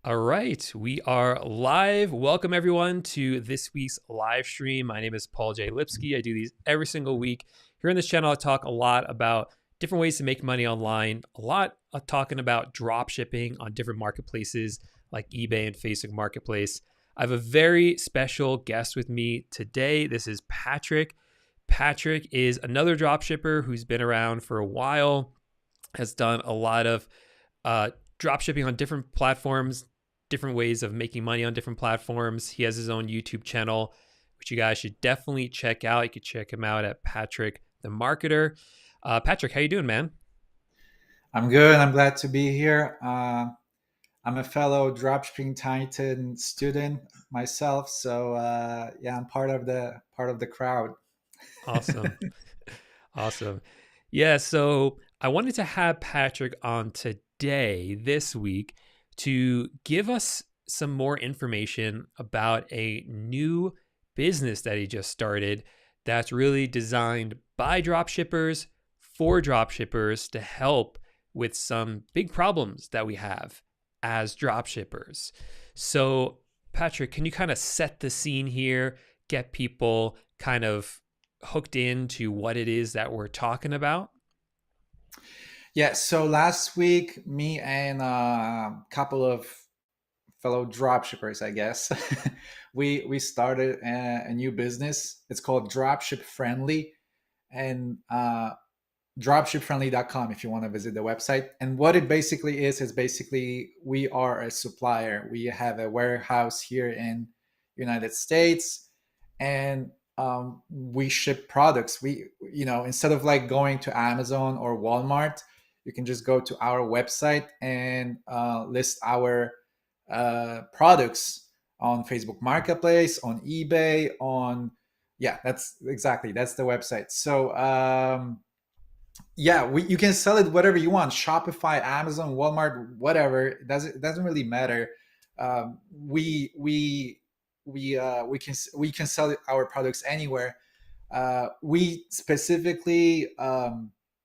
All right, we are live. Welcome everyone to this week's live stream. My name is Paul J Lipsky. I do these every single week. Here on this channel, I talk a lot about different ways to make money online, a lot of talking about drop shipping on different marketplaces like eBay and Facebook Marketplace. I have a very special guest with me today. This is Patryk. Patryk is another drop shipper who's been around for a while, has done a lot of drop shipping on different platforms, different ways of making money on different platforms. He has his own YouTube channel, which you guys should definitely check out. You could check him out at Patryk the Marketer. Patryk, how you doing, man? I'm good. I'm glad to be here. I'm a fellow dropshipping Titan student myself, so yeah, I'm part of the crowd. Awesome. Awesome. Yeah, so I wanted to have Patryk on today, this week, to give us some more information about a new business that he just started that's really designed by dropshippers for dropshippers to help with some big problems that we have as dropshippers. So, Patryk, can you kind of set the scene here, get people kind of hooked into what it is that we're talking about? Yeah. So last week, me and a couple of fellow dropshippers, I guess, we started a new business. It's called Dropship Friendly, and dropshipfriendly.com if you want to visit the website. And what it basically is basically we are a supplier. We have a warehouse here in United States, and we ship products. Instead of like going to Amazon or Walmart, you can just go to our website and list our products on Facebook Marketplace, on eBay, on yeah, that's the website. So yeah, you can sell it whatever you want. Shopify, Amazon, Walmart, whatever. It doesn't really matter. We can sell our products anywhere. We specifically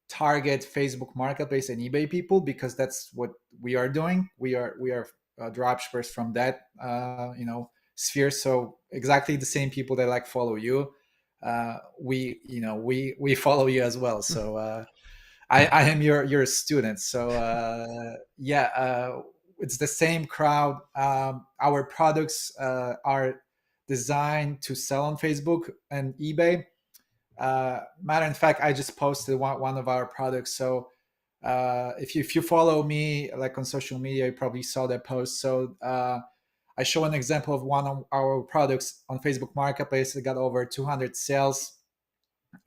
target Facebook Marketplace and eBay people because that's what we are doing. We are dropshippers from that sphere. So exactly the same people that like follow you, we follow you as well. So I am your student. So yeah, it's the same crowd. Our products are designed to sell on Facebook and eBay. Matter of fact, I just posted one of our products. So if you follow me like on social media, you probably saw that post. So I show an example of one of our products on Facebook Marketplace. It got over 200 sales.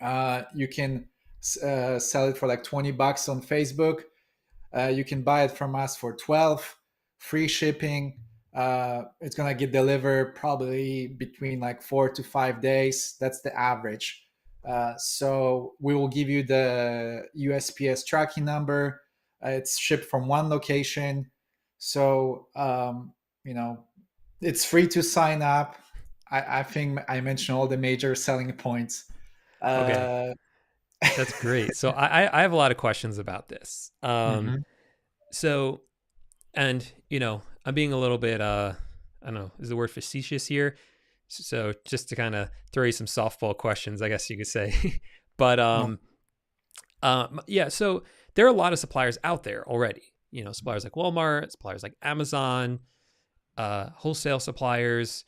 You can sell it for like $20 on Facebook. You can buy it from us for 12, free shipping. It's gonna get delivered probably between like 4 to 5 days. That's the average. So we will give you the USPS tracking number. It's shipped from one location. So it's free to sign up. I think I mentioned all the major selling points. Okay, Uh, that's great. So I have a lot of questions about this. mhm. So, and I'm being a little bit I don't know, is the word facetious here? So just to kind of throw you some softball questions, I guess you could say. But No. yeah, so there are a lot of suppliers out there already. Suppliers like Walmart, suppliers like Amazon, wholesale suppliers.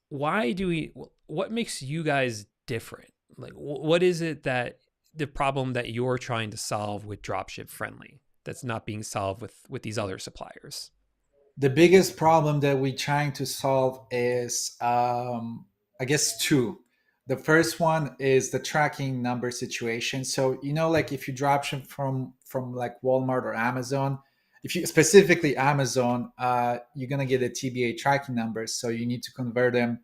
Why do we? What makes you guys different? Like, what is it that the problem that you're trying to solve with Dropship Friendly that's not being solved with these other suppliers? The biggest problem that we're trying to solve is, I guess, two. The first one is the tracking number situation. So like if you drop ship from like Walmart or Amazon, if you specifically Amazon, you're gonna get a TBA tracking number. So you need to convert them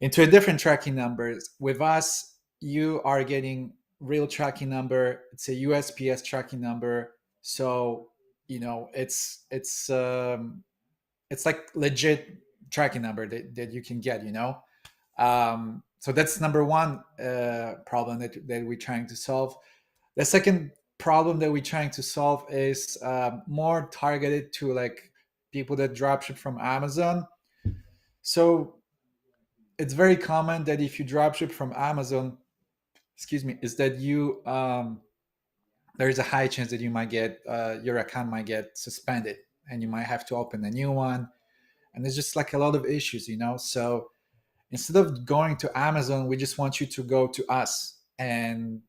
into a different tracking numbers. With us, you are getting real tracking number. It's a USPS tracking number. So it's like legit tracking number that you can get. So that's number one problem that we're trying to solve. The second problem that we're trying to solve is more targeted to like people that dropship from Amazon. So it's very common that if you dropship from Amazon, excuse me, is that you there's a high chance that you might get your account might get suspended, and you might have to open a new one. And there's just like a lot of issues, So instead of going to Amazon, we just want you to go to us, and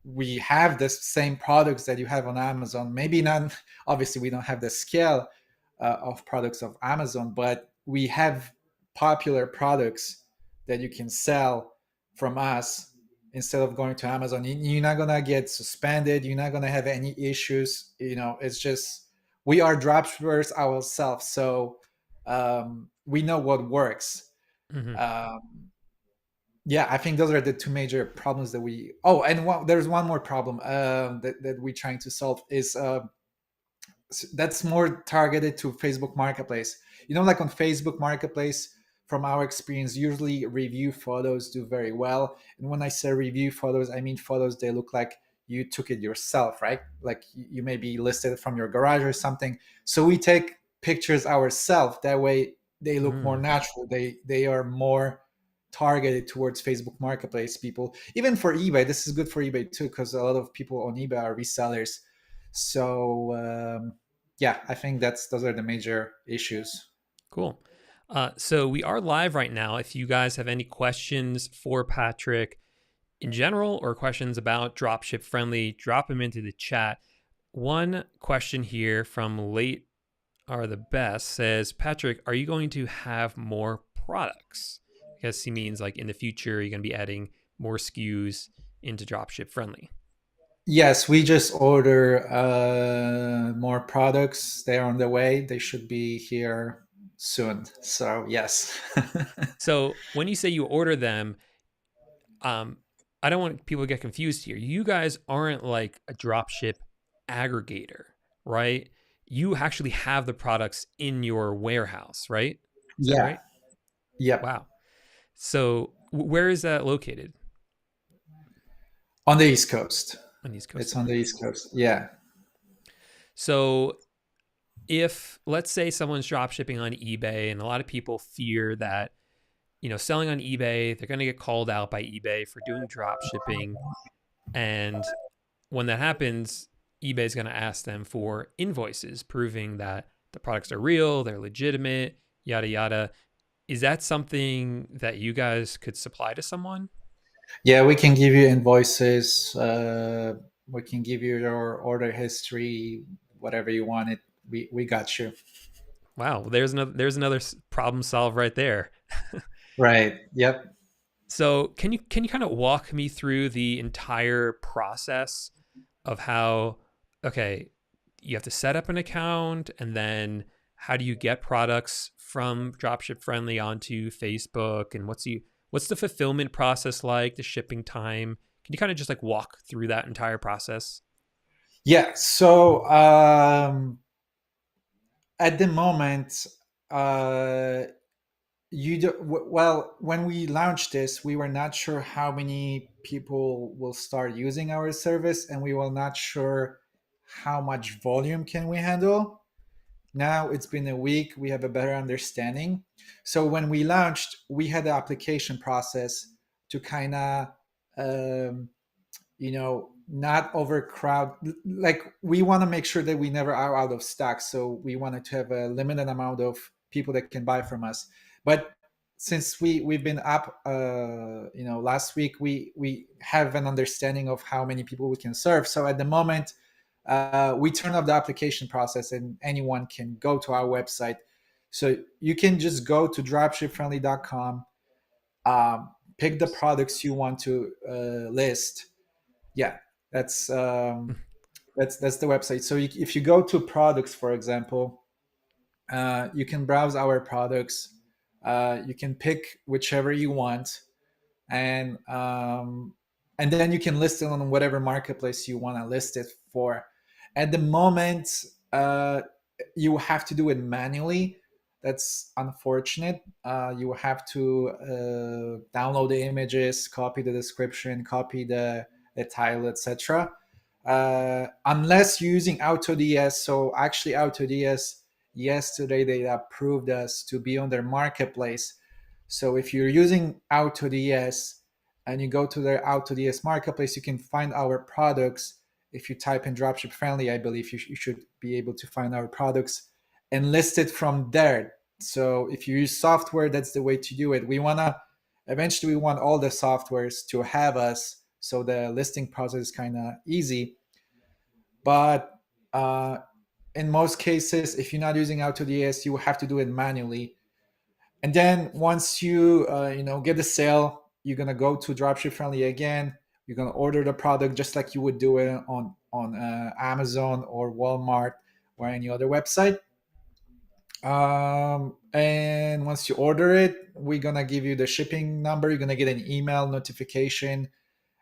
we have the same products that you have on Amazon. Maybe not, obviously, we don't have the scale of products of Amazon, but we have popular products that you can sell from us instead of going to Amazon. You're not gonna get suspended. You're not gonna have any issues. It's just we are dropshippers ourselves, so we know what works. Hmm. Um, yeah, I think those are the two major problems that we. Oh, and there's one more problem that we're trying to solve is that's more targeted to Facebook Marketplace. Like on Facebook Marketplace, from our experience, usually review photos do very well. And when I say review photos, I mean photos they look like you took it yourself, right? Like you maybe listed it from your garage or something. So we take pictures ourselves. That way, they look more Mm. natural. They are more targeted towards Facebook Marketplace people. Even for eBay, this is good for eBay too, because a lot of people on eBay are resellers. So yeah, I think those are the major issues. Cool. So we are live right now. If you guys have any questions for Patryk in general or questions about Dropship Friendly, drop them into the chat. One question here from Late Are the Best says, Patryk, are you going to have more products? I guess he means like in the future, you're going to be adding more SKUs into Dropship Friendly. Yes, we just order more products. They're on the way. They should be here soon. So yes. So when you say you order them, um, I don't want people to get confused here. You guys aren't like a dropship aggregator, right? You actually have the products in your warehouse, right? Is that Yeah. right? Yep. Wow. So where is that located? On the East Coast. On the East Coast. It's on the Okay. East Coast. Yeah. So if let's say someone's drop shipping on eBay, and a lot of people fear that, selling on eBay, they're going to get called out by eBay for doing drop shipping. And when that happens, eBay is going to ask them for invoices proving that the products are real, they're legitimate, yada, yada. Is that something that you guys could supply to someone? Yeah, we can give you invoices. We can give you your order history, whatever you want. We got you. Wow, there's another problem solved right there. Right. Yep. So can you kind of walk me through the entire process of how, okay, you have to set up an account, and then how do you get products from Dropship Friendly onto Facebook, and what's the fulfillment process like, the shipping time? Can you kind of just like walk through that entire process? Yeah. So at the moment, uh, well, when we launched this, we were not sure how many people will start using our service, and we were not sure how much volume can we handle. Now it's been a week, we have a better understanding. So when we launched, we had the application process to kind of um, not overcrowd. Like, we want to make sure that we never are out of stock, so we wanted to have a limited amount of people that can buy from us. But since we've been up last week, we have an understanding of how many people we can serve. So at the moment, we turn off the application process, and anyone can go to our website. So you can just go to dropshipfriendly.com, pick the products you want to list. Yeah, that's that's the website. So if you go to products, for example, you can browse our products. You can pick whichever you want, and then you can list it on whatever marketplace you want to list it for. At the moment, you have to do it manually. That's unfortunate. You have to download the images, copy the description, copy the title, etc. Unless you're using AutoDS. So actually, AutoDS yesterday they approved us to be on their marketplace. So if you're using AutoDS and you go to their AutoDS marketplace, you can find our products. If you type in Dropship Friendly, I believe you should be able to find our products and list it from there. So if you use software, that's the way to do it. Eventually we want all the softwares to have us, so the listing process is kind of easy. But in most cases, if you're not using AutoDS, you have to do it manually. And then once you get the sale, you're gonna go to Dropship Friendly again. You're gonna order the product just like you would do it on Amazon or Walmart or any other website. And once you order it, we're gonna give you the shipping number. You're gonna get an email notification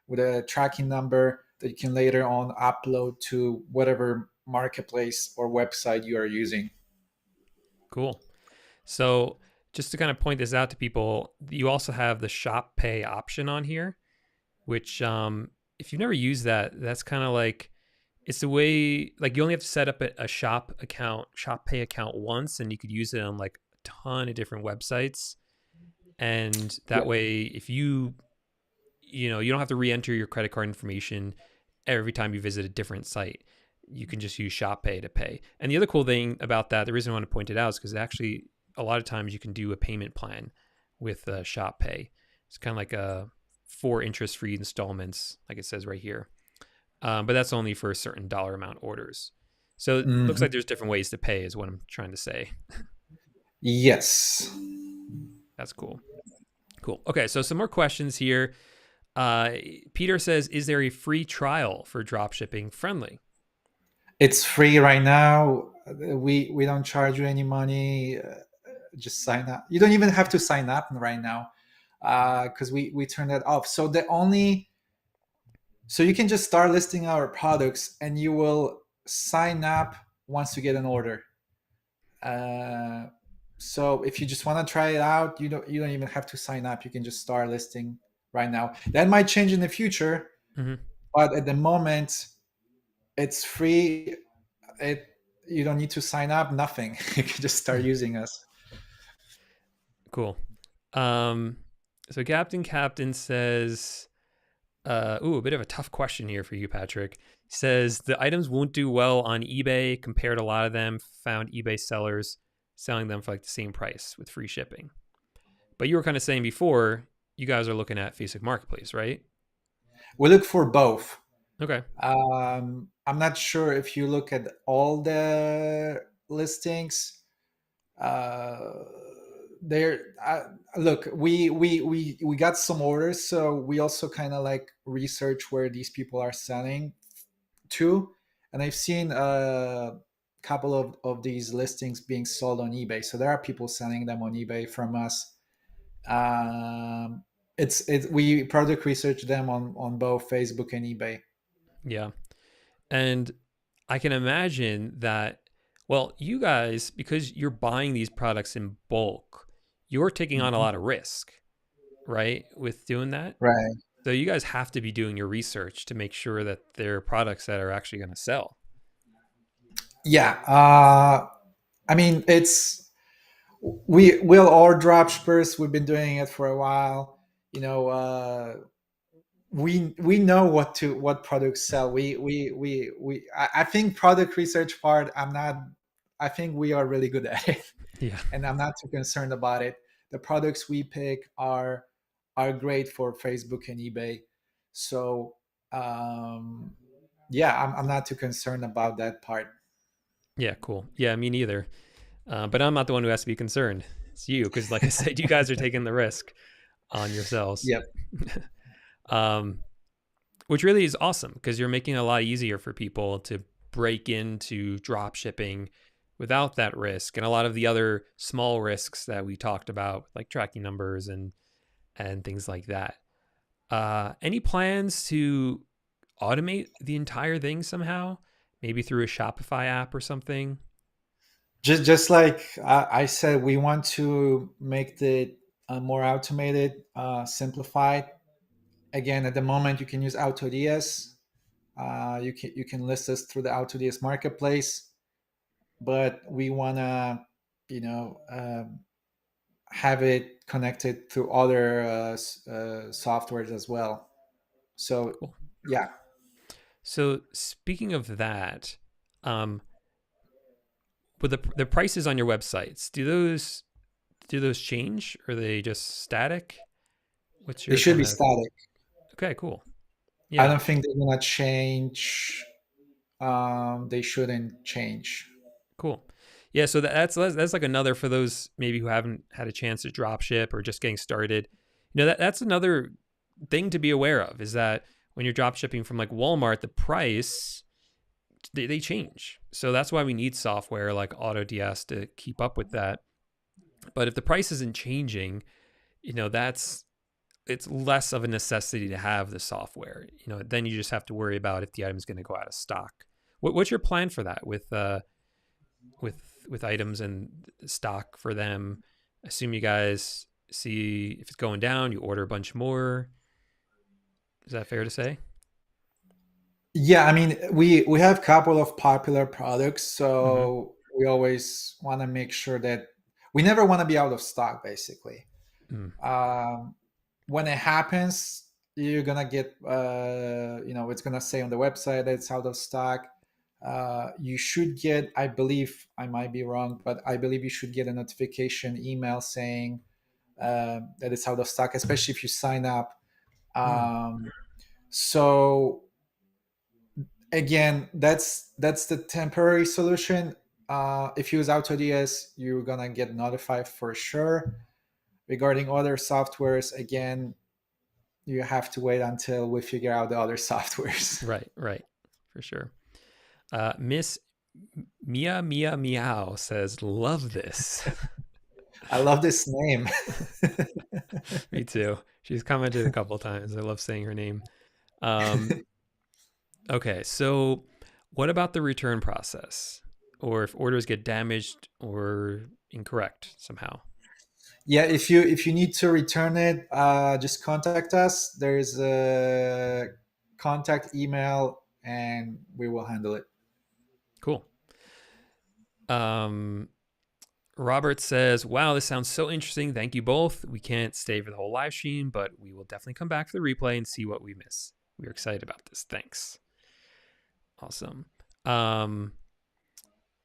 with a tracking number that you can later on upload to whatever marketplace or website you are using. Cool. So just to kind of point this out to people, you also have the shop pay option on here, which if you've never used that, that's kind of like, it's the way, like you only have to set up a shop pay account once, and you could use it on like a ton of different websites. And Yeah. that way, if you don't have to re-enter your credit card information every time you visit a different site. You can just use shop pay to pay. And the other cool thing about that, the reason I want to point it out is because actually a lot of times you can do a payment plan with shop pay. It's kind of like a 4 interest-free installments, like it says right here. But that's only for a certain dollar amount orders. So it looks like Mhm. there's different ways to pay is what I'm trying to say. Yes. That's cool. Cool. Okay, so some more questions here. Peter says, is there a free trial for Dropshipping Friendly? It's free right now. We don't charge you any money. Just sign up. You don't even have to sign up right now because we turned that off. So you can just start listing our products and you will sign up once you get an order. Uh, so if you just want to try it out, you don't even have to sign up. You can just start listing right now. That might change in the future, Mm-hmm. but at the moment, it's free. It You don't need to sign up. Nothing. You can just start using us. Cool. Um, so Captain says, a bit of a tough question here for you, Patryk. He says the items won't do well on eBay compared to a lot of them found eBay sellers selling them for like the same price with free shipping. But you were kind of saying before, you guys are looking at Facebook Marketplace, right? We look for both. Okay. I'm not sure if you look at all the listings. Uh, there, look, we got some orders, so we also kind of like research where these people are selling to, and I've seen a couple of these listings being sold on eBay. So there are people selling them on eBay from us. We product research them on both Facebook and eBay. Yeah. And I can imagine that, well, you guys, because you're buying these products in bulk, you're taking on a Mhm. lot of risk, right? With doing that. Right. So you guys have to be doing your research to make sure that they're products that are actually going to sell. Yeah. I mean, we'll all dropshippers. We've been doing it for a while. You know, we know what products sell. I think product research part. I'm not. I think we are really good at it, Yeah. and I'm not too concerned about it. The products we pick are great for Facebook and eBay. So yeah, I'm not too concerned about that part. Yeah, cool. Yeah, me neither. But I'm not the one who has to be concerned. It's you, because like I said, you guys are taking the risk on yourselves. Yep. um, which really is awesome because you're making it a lot easier for people to break into drop shipping without that risk and a lot of the other small risks that we talked about, like tracking numbers and things like that. Any plans to automate the entire thing somehow? Maybe through a Shopify app or something? Just like I said, we want to make the more automated, simplified. Again, at the moment, you can use AutoDS. You can list us through the AutoDS marketplace. but we want to, you know, have it connected to other softwares as well. So Cool. yeah, So speaking of that, um, with the prices on your websites, do those change, or are they just static? What's they your should kind be of static. okay? Cool. I Yeah. don't think they're gonna change. They shouldn't change. Cool. Yeah, so that's like another for those maybe who haven't had a chance to drop ship or just getting started. That's another thing to be aware of, is that when you're drop shipping from like Walmart, the price they change. So that's why we need software like AutoDS to keep up with that. But if the price isn't changing, that's it's less of a necessity to have the software. Then you just have to worry about if the item's going to go out of stock. What's your plan for that with with items and stock for them? I assume you guys see if it's going down, you order a bunch more. Is that fair to say? Yeah, I mean, we have a couple of popular products, Mm-hmm. so we always want to make sure that we never want to be out of stock. Basically, Mm. um, when it happens, you're gonna get, it's gonna say on the website that it's out of stock. You should get, I believe, I might be wrong, but I believe you should get a notification email saying that it's out of stock, especially if you sign up. Mm. Um, so again, that's the temporary solution. If you use AutoDS, you're gonna get notified for sure. Regarding other softwares, again, you have to wait until we figure out the other softwares. Right, right, for sure. Miss Mia Mia Meow says, "Love this." I love this name. Me too. She's commented a couple times. I love saying her name. Um, okay, so what about the return process, or if orders get damaged or incorrect somehow? Yeah, if you need to return it, just contact us. There's a contact email, and we will handle it. Cool. Um, Robert says, "Wow, this sounds so interesting. Thank you both. We can't stay for the whole live stream, but we will definitely come back for the replay and see what we miss. We're excited about this. Thanks." Awesome. Um,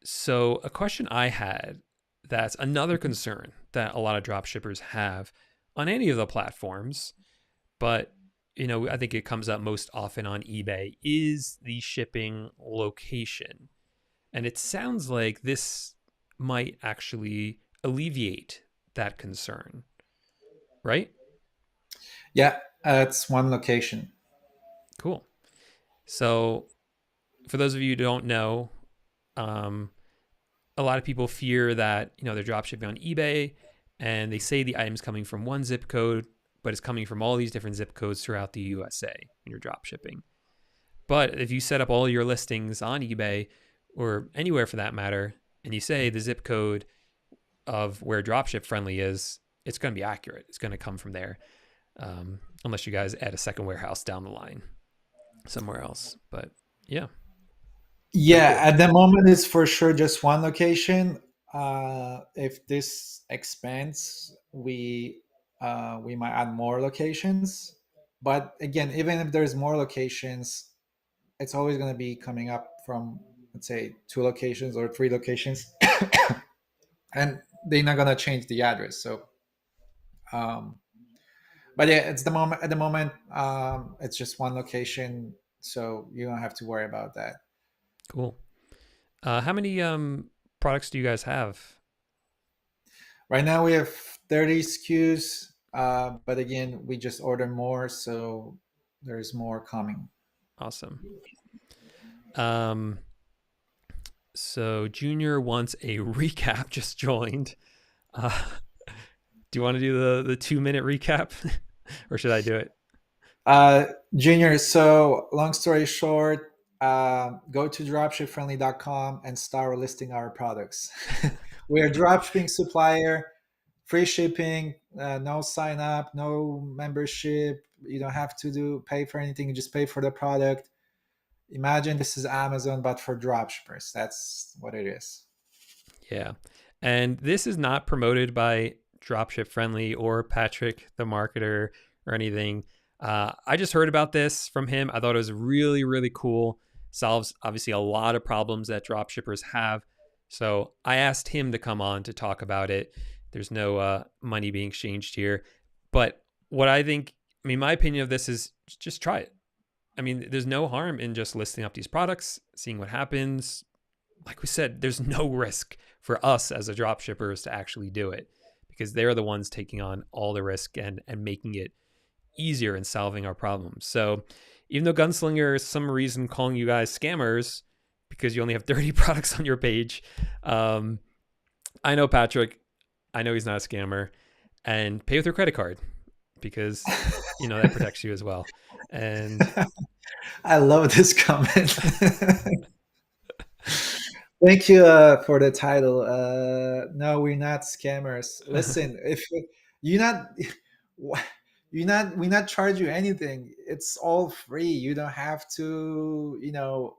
so a question I had, that's another concern that a lot of drop shippers have on any of the platforms, but I think it comes up most often on eBay, is the shipping location. And it sounds like this might actually alleviate that concern, right? Yeah, it's one location. Cool. So, for those of you who don't know, um, a lot of people fear that they're drop shipping on eBay, and they say the item's coming from one zip code, but it's coming from all these different zip codes throughout the USA when you're drop shipping. But if you set up all your listings on eBay or anywhere for that matter, and you say the zip code of where Dropship Friendly is, it's going to be accurate. It's going to come from there, unless you guys add a second warehouse down the line somewhere else. But yeah, pretty Yeah, cool. at the moment, it's for sure just one location. If this expands, we might add more locations. But again, even if there's more locations, it's always going to be coming up from, let's say, two locations or three locations, and they're not going to change the address. So, um, but yeah, it's the moment. At the moment, it's just one location, so you don't have to worry about that. Cool. How many products do you guys have? Right now we have 30 SKUs, but again, we just order more, so there's more coming. Awesome. Um, so Junior wants a recap. Just joined. Uh, do you want to do the 2 minute recap, or should I do it? Junior, so long story short, go to dropshipfriendly.com and start listing our products. We are dropshipping supplier, free shipping, no sign up, no membership. You don't have to do pay for anything. You just pay for the product. Imagine this is Amazon, but for dropshippers. That's what it is. Yeah. And this is not promoted by Dropship Friendly or Patryk the Marketer or anything. I just heard about this from him. I thought it was really, really cool. Solves obviously a lot of problems that dropshippers have. So I asked him to come on to talk about it. There's no money being exchanged here. But what I think, I mean, my opinion of this is just try it. I mean, there's no harm in just listing up these products, seeing what happens. Like we said, there's no risk for us as a drop shippers to actually do it because they're the ones taking on all the risk and making it easier and solving our problems. So even though Gunslinger is some reason calling you guys scammers because you only have 30 products on your page, I know Patryk, I know he's not a scammer, and pay with your credit card because that protects you as well. And I love this comment. Thank you for the title. No, we're not scammers. Listen, if you're not, we not charge you anything. It's all free. You don't have to.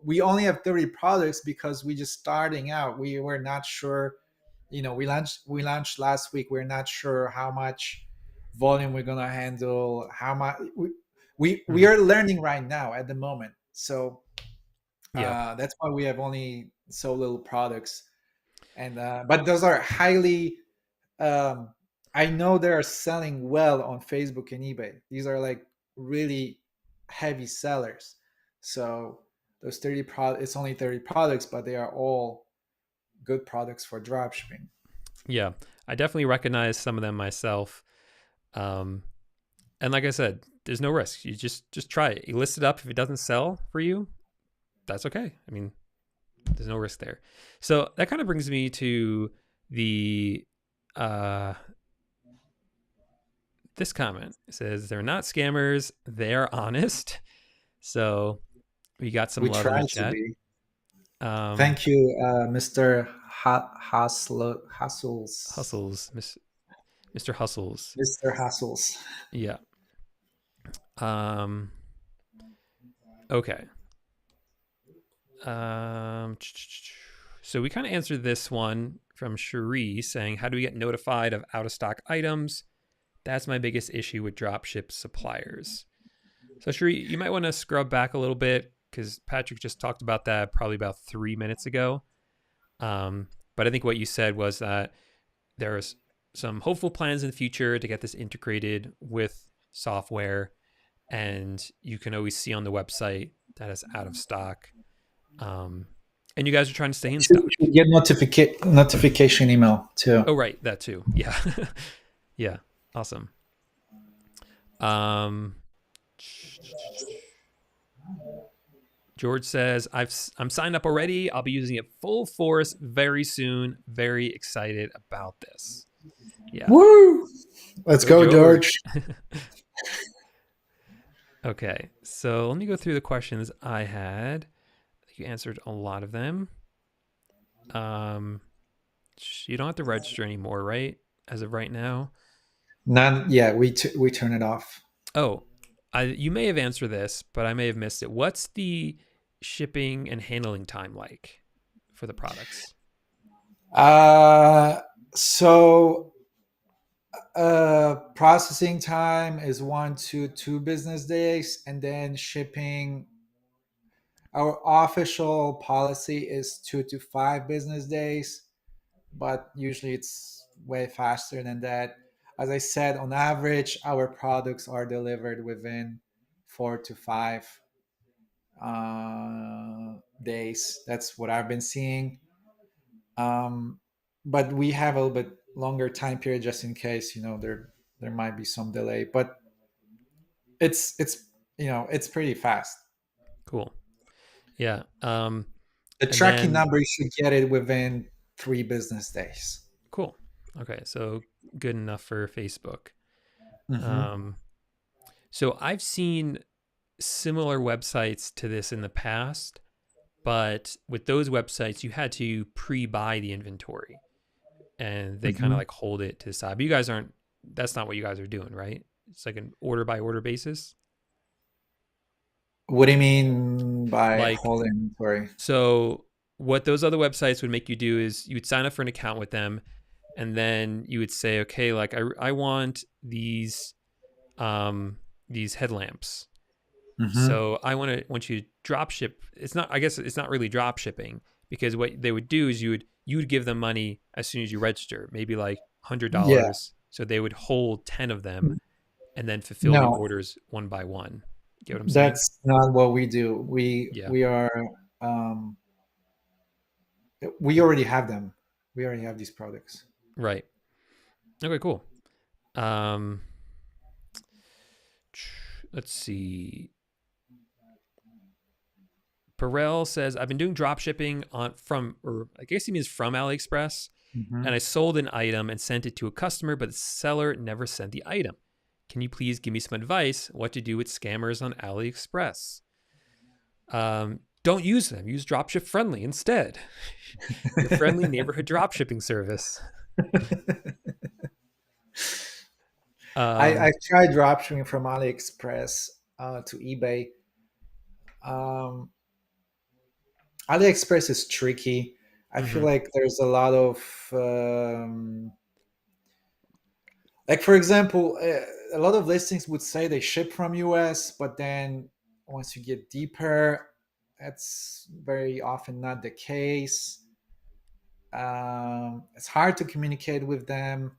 We only have 30 products because we just starting out. We were not sure. We launched last week. We're not sure how much volume we're gonna handle. How much we are learning right now at the moment. So yeah, that's why we have only so little products, and but those are highly. Um, I know they are selling well on Facebook and eBay. These are like really heavy sellers. So those 30 products, it's only 30 products, but they are all good products for dropshipping. yeah, I definitely recognize some of them myself. Um, and like I said, there's no risk. You just try it. You list it up. If it doesn't sell for you, that's okay. I mean, there's no risk there. So that kind of brings me to the this comment. It says they're not scammers, they're honest. So we got some We love in try the to chat. be. Um, Thank you, Mr. Hustles. Hustles, Mr. Hustles. Mr. Hustles. Yeah. Um, okay. So we kind of answered this one from Cherie saying, how do we get notified of out of stock items? That's my biggest issue with dropship suppliers. So Cherie, you might want to scrub back a little bit because Patryk just talked about that probably about 3 minutes ago. But I think what you said was that there's some hopeful plans in the future to get this integrated with software, and you can always see on the website that it's out of stock. And you guys are trying to stay in stock. You get notification email too. Oh, right, that too. Yeah, yeah, awesome. George says, I'm signed up already. I'll be using it full force very soon. Very excited about this. Yeah. Woo! Let's go, George. Okay, so let me go through the questions I had. You answered a lot of them. You don't have to register anymore, right? As of right now. None. Yeah, we turn it off. Oh, you may have answered this, but I may have missed it. What's the shipping and handling time like for the products? So processing time is 1 to 2 business days, and then shipping. Our official policy is 2 to 5 business days, but usually it's way faster than that. As I said, on average, our products are delivered within 4 to 5 days. That's what I've been seeing. But we have a little bit longer time period just in case there might be some delay. But it's pretty fast. Cool. Yeah. The tracking number, you should get it within 3 business days. Cool. Okay, so good enough for Facebook. So I've seen similar websites to this in the past, but with those websites, you had to pre-buy the inventory, and they kind of like hold it to the side. But you guys aren't. That's not what you guys are doing, right? It's like an order by order basis. What do you mean by Like, whole inventory? so what those other websites would make you do is you would sign up for an account with them, and then you would say, okay, like I want these headlamps. Mm-hmm. So want you to drop ship. It's not, I guess it's not really drop shipping, because what they would do is you would give them money as soon as you register, maybe like Yeah. $100. So they would hold 10 of them and then fulfill the No, orders one by one. Get what I'm saying? that's not what we do. We Yeah. we are um, we already have them. We already have these products. Right. Okay, cool. Um, let's see. Perel says, I've been doing drop shipping or I guess he means from AliExpress, Mm-hmm. and I sold an item and sent it to a customer, but the seller never sent the item. Can you please give me some advice what to do with scammers on AliExpress? Don't use them. Use Dropship Friendly instead. Your friendly neighborhood drop shipping service. I tried dropshipping from AliExpress to eBay. Um, AliExpress is tricky. I feel Mm-hmm. like there's a lot of like, for example, a lot of listings would say they ship from US, but then once you get deeper, that's very often not the case. It's hard to communicate with them.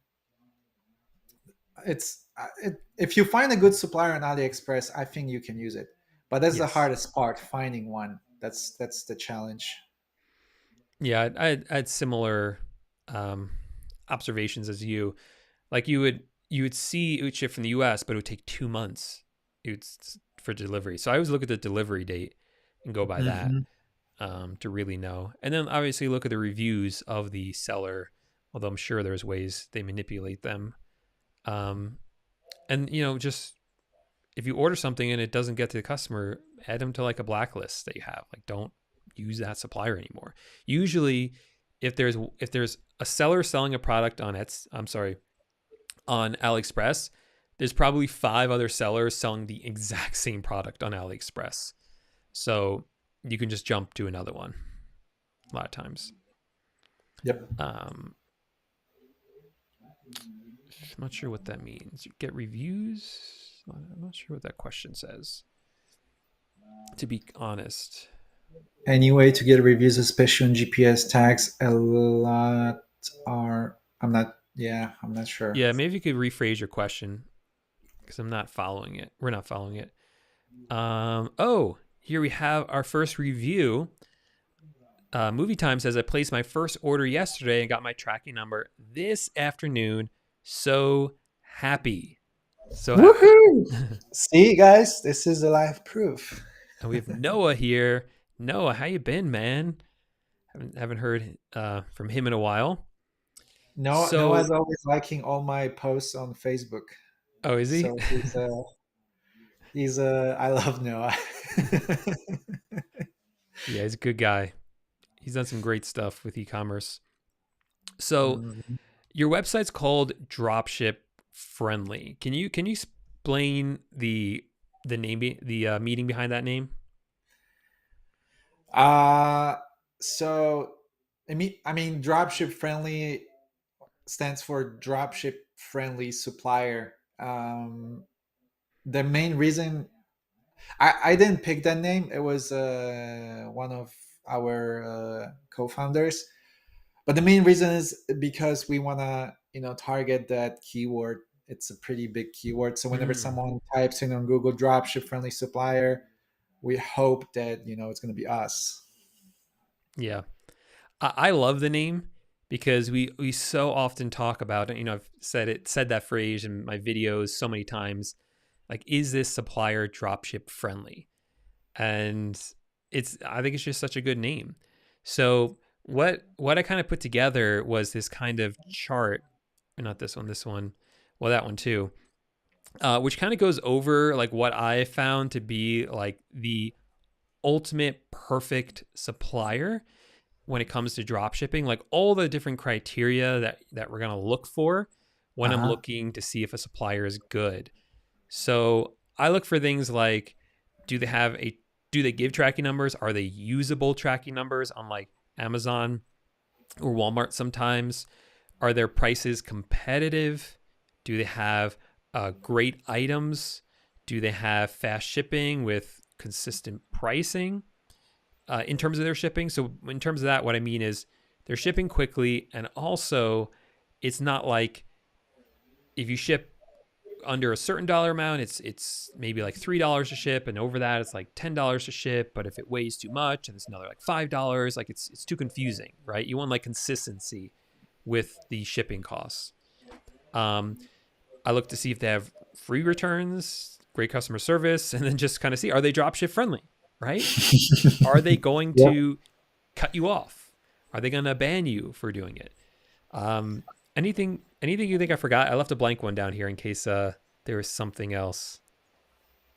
If you find a good supplier on AliExpress, I think you can use it. But that's the Yes. hardest part, finding one. That's the challenge. Yeah, I had similar um, observations as you. Like you would see it would ship from the U.S., but it would take 2 months. For delivery. So I always look at the delivery date and go by that, Hmm. to really know. And then obviously look at the reviews of the seller, although I'm sure there's ways they manipulate them. Um, and just if you order something and it doesn't get to the customer, add them to like a blacklist that you have. Like, don't use that supplier anymore. Usually, if there's a seller selling a product on on AliExpress, there's probably 5 other sellers selling the exact same product on AliExpress. So you can just jump to another one a lot of times. Yep. Um, I'm not sure what that means. You get reviews? I'm not sure what that question says, to be honest. Any way to get reviews, especially on GPS tags, a lot are. I'm not. Yeah, I'm not sure. Yeah, maybe you could rephrase your question, because I'm not following it. We're not following it. Oh, here we have our first review. Movie Time says, I placed my first order yesterday and got my tracking number this afternoon. So happy. So happy. Woohoo! See, guys, this is a live proof. And we have Noah here. Noah, how you been, man? Haven't heard from him in a while. Noah's So, always liking all my posts on Facebook. oh, is he? So he's I love Noah. Yeah, he's a good guy. He's done some great stuff with e-commerce. So, Mhm. your website's called Dropship Friendly. Can you explain the name, the meaning behind that name? Uh so I mean dropship friendly stands for dropship friendly supplier. The main reason I didn't pick that name, it was one of our co-founders. But the main reason is because we want to target that keyword. It's a pretty big keyword, so whenever Mm, someone types in on Google dropship friendly supplier, we hope that it's going to be us. yeah, I love the name, because we so often talk about it. I've said that phrase in my videos so many times. Like, is this supplier dropship friendly? And I think it's just such a good name. So what I kind of put together was this kind of chart, or not this one, well, that one too, which kind of goes over like what I found to be like the ultimate perfect supplier when it comes to drop shipping, like all the different criteria that we're going to look for when I'm Uh-huh. looking to see if a supplier is good. So I look for things like, do they have a do they give tracking numbers? Are they usable tracking numbers on like Amazon or Walmart sometimes. Are their prices competitive? Do they have great items? Do they have fast shipping with consistent pricing in terms of their shipping? So in terms of that, what I mean is they're shipping quickly, and also it's not like if you ship under a certain dollar amount, it's maybe like $3 to ship, and over that it's like $10 to ship. But if it weighs too much, and it's another like $5, like it's too confusing, right? You want like consistency with the shipping costs. I look to see if they have free returns, great customer service, and then just kind of see, are they dropship friendly, right? Are they going Yeah. to cut you off? Are they going to ban you for doing it? Anything you think I forgot? I left a blank one down here in case there was something else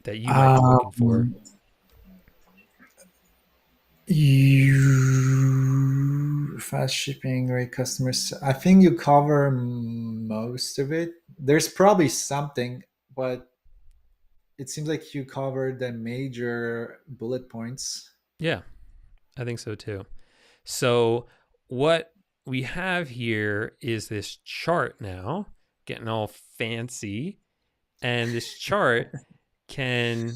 that you might be looking for. You fast shipping, great customers. I think you cover most of it. There's probably something, but it seems like you covered the major bullet points. Yeah, I think so too. So what we have here is this chart now, getting all fancy, and this chart can.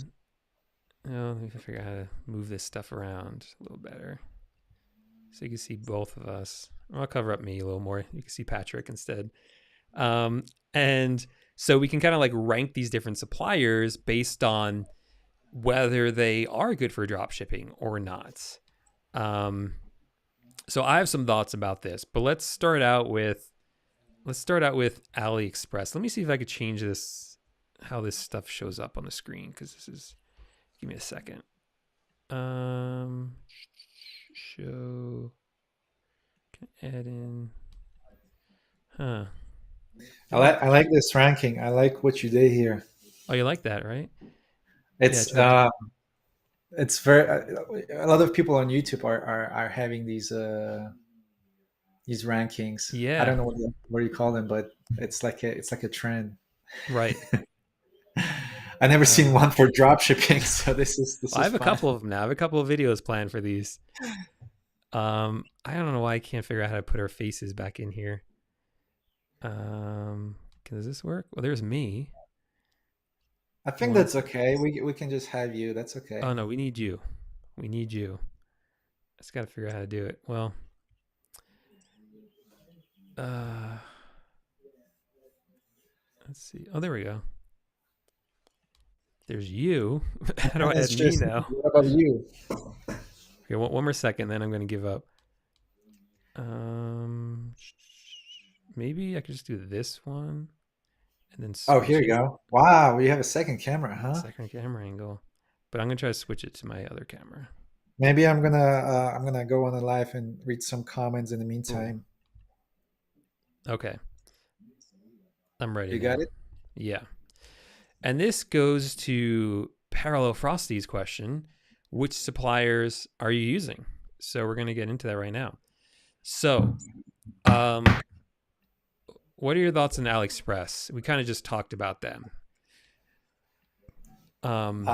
Oh, let me figure out how to move this stuff around a little better, so you can see both of us. I'll cover up me a little more. You can see Patryk instead. And so we can kind of like rank these different suppliers based on whether they are good for drop shipping or not. So I have some thoughts about this, but let's start out with AliExpress. Let me see if I could change this, how this stuff shows up on the screen, because this is, give me a second. Show, can add in, huh? I like this ranking. I like what you did here. Oh, you like that, right? It's Yeah, it's very a lot of people on YouTube are having these rankings. I yeah, don't know what you call them, but it's like a trend. right. I never seen Uh, one for drop shipping, so this I is have a fun. couple of them now. I have a couple of videos planned for these. I don't know why I can't figure out how to put our faces back in here. Does this work? Well, there's me. I think One. that's okay. We can just have you. That's Oh okay. no, we need you. We need you. I just got to figure out how to do it. Well, uh, let's see. Oh, there we go. There's you. How do I And add it's me just now? what about you? Okay, one more second, then I'm going to give up. Um, Maybe I could just do this one and then Oh, here switch you it. go. Wow, you have a second camera, huh? Second camera angle. But I'm going to try to switch it to my other camera. Maybe I'm gonna go on a live and read some comments in the Ooh, meantime. okay. I'm ready You got now. it? Yeah. And this goes to Parallel Frosty's question: which suppliers are you using? So we're going to get into that right now. So, um, what are your thoughts on AliExpress? We kind of just talked about them. Um,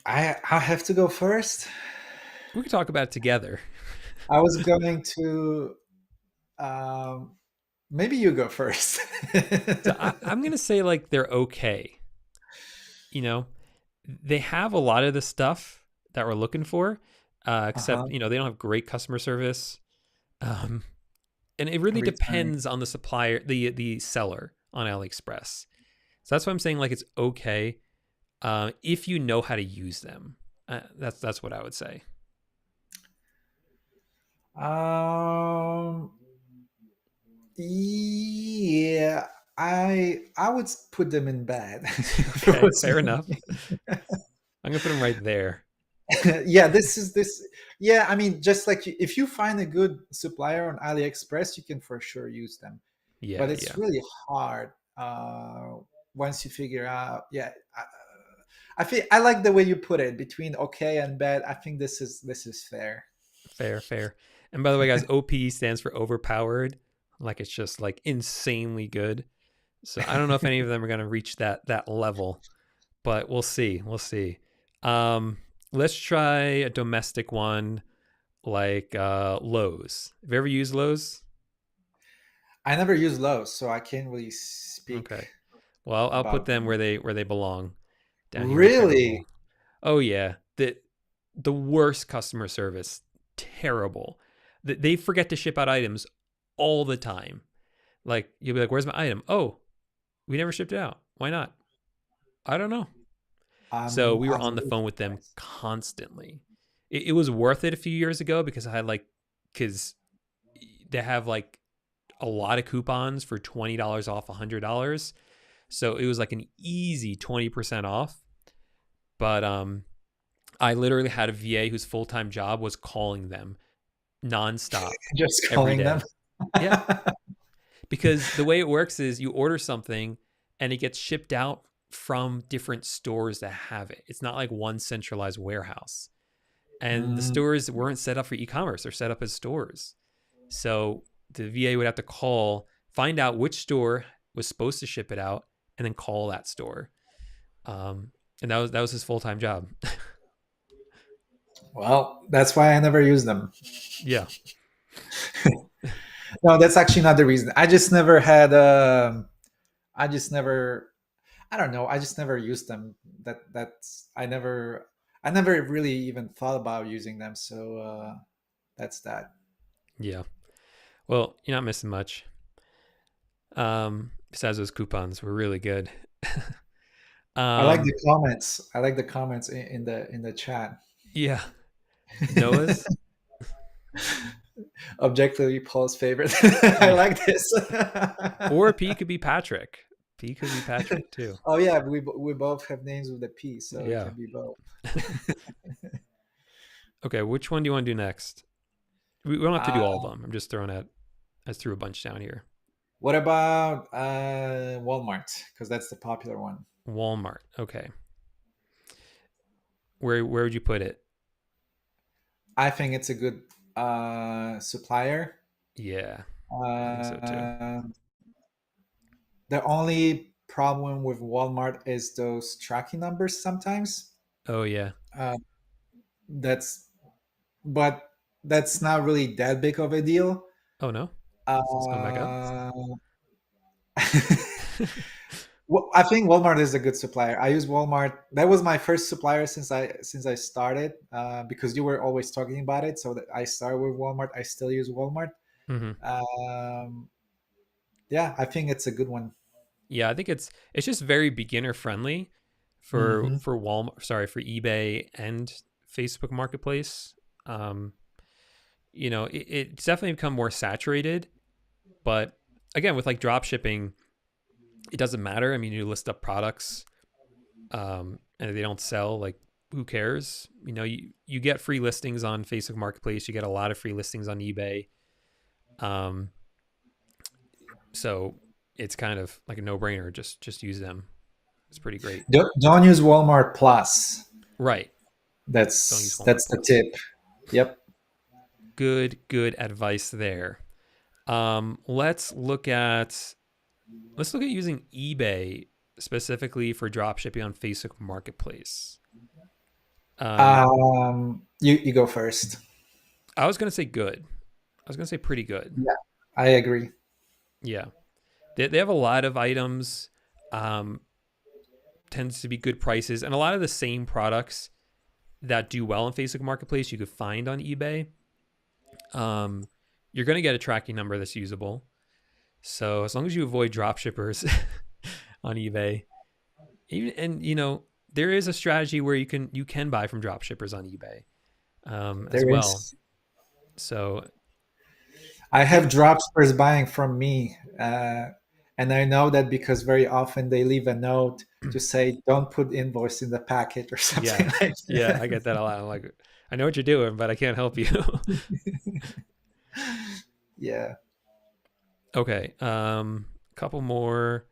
I have to go first. we could talk about it together. I was going to um, maybe you go first. So I'm going to say like they're okay. You know, they have a lot of the stuff that we're looking for, except, Uh-huh. they don't have great customer service. Um, and it really Returning. depends on the supplier, the seller on AliExpress. So that's why I'm saying like it's okay if you know how to use them. That's what I would say. Um, yeah, I would put them in bad. If it Okay, was fair enough. me. I'm gonna put them right there. Yeah, this is this. Yeah, I mean, just like if you find a good supplier on AliExpress, you can for sure use them. But Yeah, it's yeah, really hard once you figure out. Yeah, I feel I like the way you put it between okay and bad. I think this is fair. fair. And by the way, guys, OP stands for overpowered. Like it's just like insanely good. So I don't know if any of them are gonna reach that level, but we'll see. We'll see. Um, let's try a domestic one. like Lowe's. Have you ever used Lowe's? I never use Lowe's, so I can't really speak Okay. Well, I'll put about them them. where they belong down here in Really? Terrible. Oh yeah, the worst customer service, terrible. They forget to ship out items all the time. Like you'll be like, "Where's my item?" "Oh, we never shipped it out. Why not?" "I don't know." So we were I'm on the really phone with them surprised. constantly. It was worth it a few years ago because I had because they have like a lot of coupons for $20 off $100. So it was like an easy 20% off. But I literally had a VA whose full-time job was calling them nonstop Just every calling them. day. Yeah. Because the way it works is you order something and it gets shipped out from different stores that have it. It's not like one centralized warehouse. And the Mm, stores weren't set up for e-commerce, they're set up as stores. So the VA would have to call, find out which store was supposed to ship it out, and then call that store. And that was his full time job. well, that's why I never use them. Yeah, No, that's actually not the reason. I just never had. I just never. I don't know. I just never used them. That's. I never really even thought about using them. So that's that. yeah. Well, you're not missing much. Besides those coupons, were really good. I like um, the comments. I like the comments in the chat. yeah, Noah's Objectively, Paul's favorite. I yeah, like this. or P could be Patrick. P could be Patrick too. Oh yeah, we both have names with a P, so it Yeah. can be both. Okay, which one do you want to do next? We don't have to Uh, do all of them. I'm just throwing at. I threw a bunch down here. what about Walmart? Because that's the popular one. Walmart. Okay. Where would you put it? I think it's a good supplier. Yeah, I think so too. Uh, the only problem with Walmart is those tracking numbers sometimes. Oh yeah. Uh, that's but that's not really that big of a deal. Oh no. It's going back up. Uh, well, I think Walmart is a good supplier. I use Walmart. That was my first supplier since I started because you were always talking about it. So that I started with Walmart. I still use Walmart. Hmm. Um, yeah, I think it's a good one. Yeah, I think it's just very beginner friendly Hmm. for Walmart. Sorry, for eBay and Facebook Marketplace. Um, it's definitely become more saturated, but again, with like drop shipping, it doesn't matter. I mean, you list up products, and if they don't sell, like who cares? You get free listings on Facebook Marketplace. You get a lot of free listings on eBay. Um, so it's kind of like a no brainer. Just use them. It's pretty great. Don't use Walmart Plus. Right. Don't use Walmart That's the Plus. tip. Yep. Good advice there. Let's look at using eBay specifically for drop shipping on Facebook Marketplace. Um, You go first. I was gonna say good. I was gonna say pretty good. Yeah, I agree. Yeah, they have a lot of items. Um, Tends to be good prices, and a lot of the same products that do well on Facebook Marketplace you could find on eBay. Um, you're gonna get a tracking number that's usable. So as long as you avoid drop shippers on eBay, even and there is a strategy where you can buy from drop shippers on eBay as There well. is. So I yeah, have dropshippers buying from me, and I know that because very often they leave a note to say, "Don't put invoice in the packet" or yeah, something like yeah, I that. get that a lot. I'm like, I know what you're doing, but I can't help you. Yeah. Okay, couple more.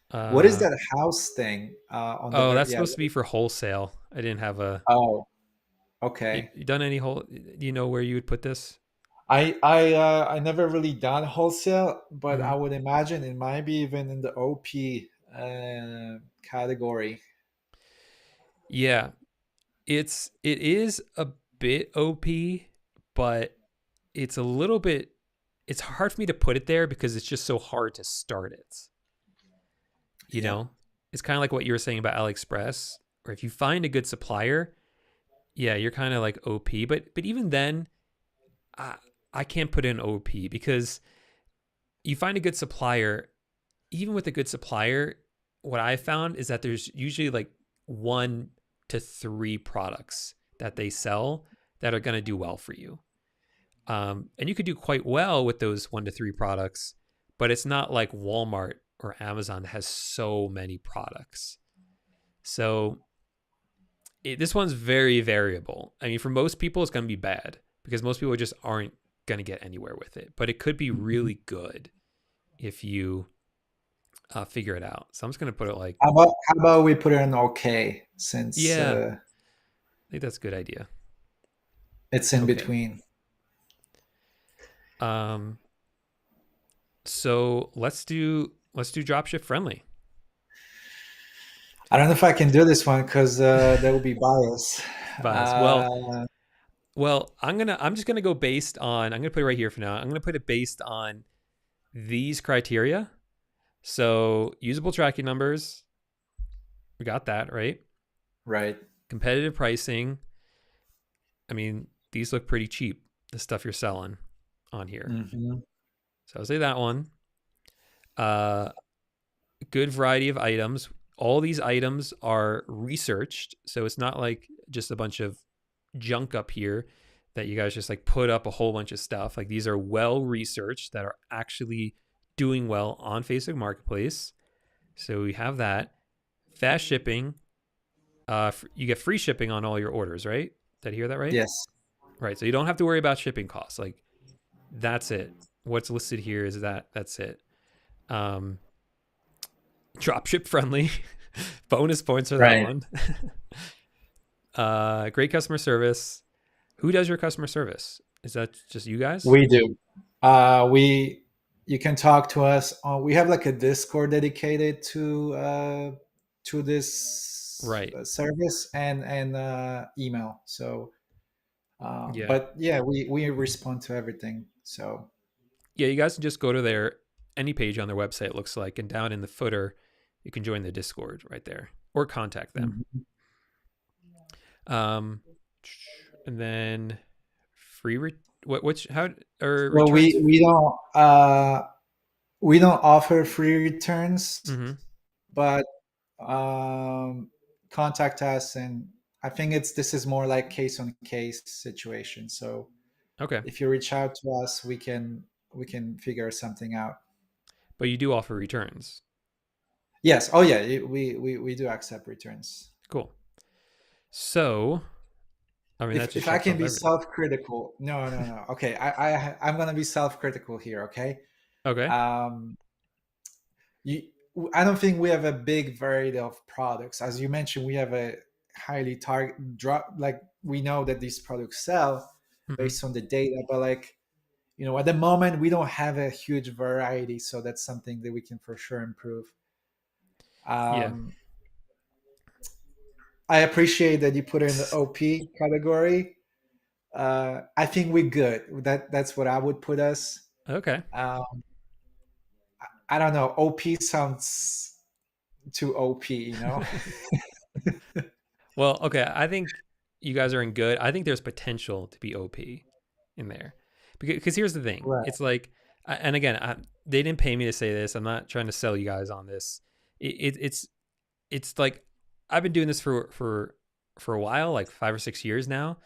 What is Uh, that house thing on the oh, very? that's Yeah. supposed to be for wholesale. I didn't have a. Oh, You, okay. you done any whole? Do you know where you would put this? I never really done wholesale, but Hmm. I would imagine it might be even in the OP category. Yeah, it is a bit OP, but it's a little bit, it's hard for me to put it there because it's just so hard to start it. You Yeah. know, it's kind of like what you were saying about AliExpress, or if you find a good supplier, yeah, you're kind of like OP. But even then, I, I can't put in OP because you find a good supplier. Even with a good supplier, what I found is that there's usually like 1 to 3 products that they sell that are going to do well for you. And you could do quite well with those 1 to 3 products, but it's not like Walmart or Amazon that has so many products. So this one's very variable. I mean, for most people, it's going to be bad because most people just aren't going to get anywhere with it. But it could be really good if you figure it out. So I'm just going to put it like, How about we put it in okay, since yeah, I think that's a good idea. it's in Okay. between. Um, so let's do dropship friendly. I don't know if I can do this one because there will be bias. Bias. Uh, Well, I'm just gonna go based on, I'm gonna put it right here for now. I'm gonna put it based on these criteria. So usable tracking numbers, we got that, right? right. Competitive pricing. I mean, these look pretty cheap, the stuff you're selling on here. Hmm. So I'll say that one. Uh Good variety of items. All these items are researched, so it's not like just a bunch of junk up here that you guys just like put up a whole bunch of stuff. Like these are well researched that are actually doing well on Facebook Marketplace. So we have that. Fast shipping. You get free shipping on all your orders, right? Did I hear that right? Yes. Right. So you don't have to worry about shipping costs. Like that's it. What's listed here is that's it. Um, Dropship friendly. Bonus points for that Right. one. Great customer service. Who does your customer service? Is that just you guys? We do. We You can talk to us. We have like a Discord dedicated to this Right. service, and email. So, Yeah. but yeah, we respond to everything. So Yeah, you guys can just go to their any page on their website, it looks like, and down in the footer, you can join the Discord right there or contact them. Mhm. Um, and then free which how or Well, returns? we don't offer free returns, Mm-hmm. but contact us, and I think this is more like case on case situation. So Okay, if you reach out to us, we can figure something out. but you do offer returns. Yes. Oh yeah. We do accept returns. Cool. So, I mean, that If just I checks can off be everything. self-critical, no, no, no. Okay, I'm gonna be self-critical here. Okay. Okay. Um, you, I don't think we have a big variety of products. As you mentioned, we have a highly target drop. Like, we know that these products sell Mm-hmm. based on the data, but like, at the moment we don't have a huge variety, so that's something that we can for sure improve. Yeah. Um, I appreciate that you put it in the OP category. I think we're good. That's what I would put us. Okay. Um, I don't know. OP sounds too OP. Well, okay. I think you guys are in good. I think there's potential to be OP in there, because here's the thing. Right. It's like, and again, they didn't pay me to say this. I'm not trying to sell you guys on this. It's like I've been doing this for a while, like 5 or 6 years now,